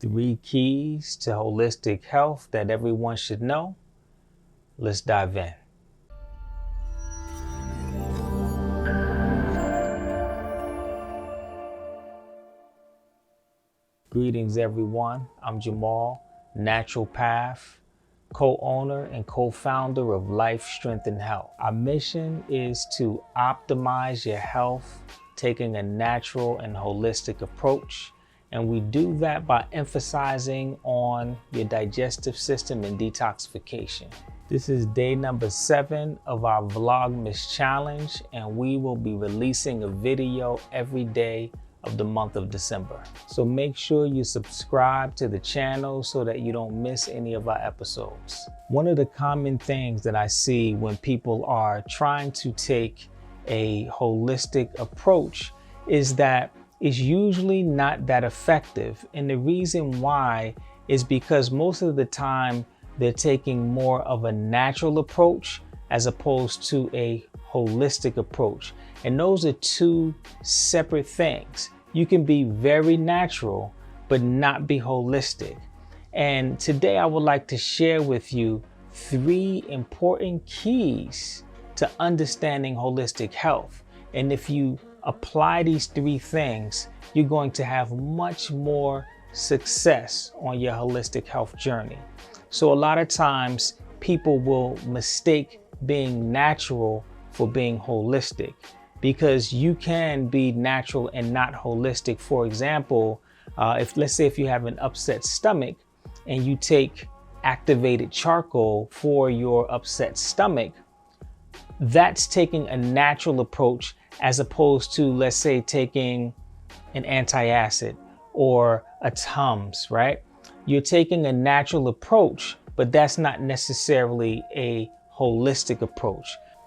3 keys to holistic health that everyone should know. Let's dive in. Greetings everyone, I'm Jamal, naturopath, co-owner and co-founder of Life, Strength and Health. Our mission is to optimize your health, taking a natural and holistic approach. And we do that by emphasizing on your digestive system and detoxification. This is day number 7 of our Vlogmas challenge, and we will be releasing a video every day of the month of December. So make sure you subscribe to the channel so that you don't miss any of our episodes. One of the common things that I see when people are trying to take a holistic approach is that it's usually not that effective. And the reason why is because most of the time they're taking more of a natural approach as opposed to a holistic approach. And those are 2 separate things. You can be very natural, but not be holistic. And today I would like to share with you 3 important keys to understanding holistic health. And if you apply these 3 things, you're going to have much more success on your holistic health journey. So a lot of times people will mistake being natural for being holistic, because you can be natural and not holistic. For example, let's say if you have an upset stomach and you take activated charcoal for your upset stomach, that's taking a natural approach as opposed to, let's say, taking an antacid or a Tums, right? You're taking a natural approach, but that's not necessarily a holistic approach.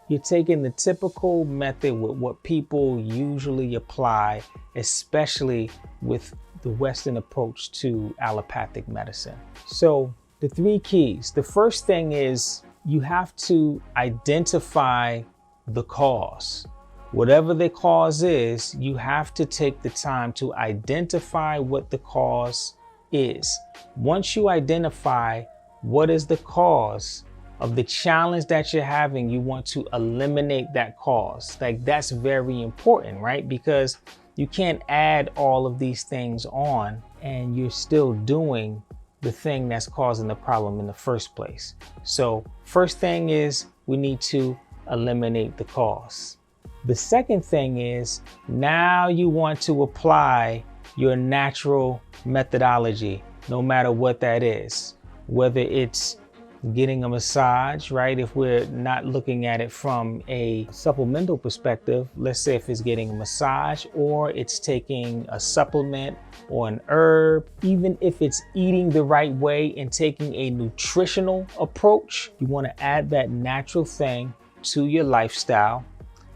You're taking the typical method with what people usually apply, especially with the Western approach to allopathic medicine. So the 3 keys, the first thing is you have to identify the cause. Whatever the cause is, you have to take the time to identify what the cause is. Once you identify what is the cause of the challenge that you're having, you want to eliminate that cause. Like, that's very important, right? Because you can't add all of these things on and you're still doing the thing that's causing the problem in the first place. So first thing is we need to eliminate the cause. The second thing is now you want to apply your natural methodology, no matter what that is, whether it's getting a massage, right? If we're not looking at it from a supplemental perspective, let's say if it's getting a massage or it's taking a supplement or an herb, even if it's eating the right way and taking a nutritional approach, you want to add that natural thing to your lifestyle.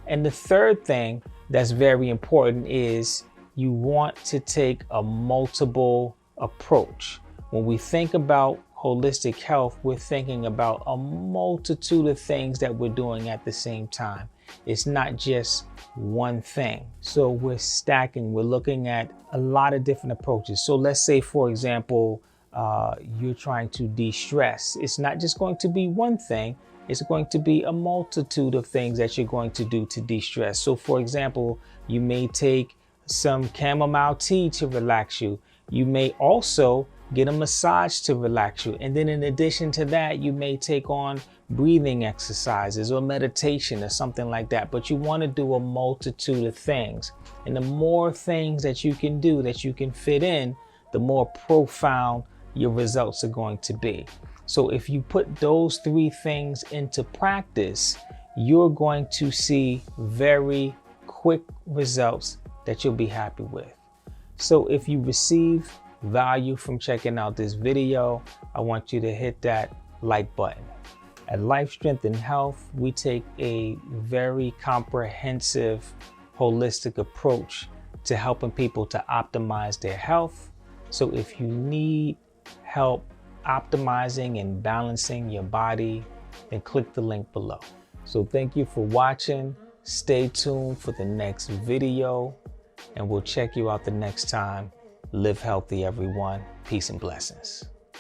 And the third thing that's very important is you want to take a multiple approach. When we think about holistic health, we're thinking about a multitude of things that we're doing at the same time. It's not just one thing. So we're stacking, we're looking at a lot of different approaches. So let's say, for example, you're trying to de-stress. It's not just going to be one thing. It's going to be a multitude of things that you're going to do to de-stress. So for example, you may take some chamomile tea to relax you. You may also get a massage to relax you. And then in addition to that, you may take on breathing exercises or meditation or something like that. But you want to do a multitude of things. And the more things that you can do, that you can fit in, the more profound your results are going to be. So if you put those 3 things into practice, you're going to see very quick results that you'll be happy with. So if you receive value from checking out this video, I want you to hit that like button. At Life, Strength and Health, we take a very comprehensive, holistic approach to helping people to optimize their health. So if you need help optimizing and balancing your body, then click the link below. So thank you for watching. Stay tuned for the next video, and we'll check you out the next time. Live healthy, everyone. Peace and blessings.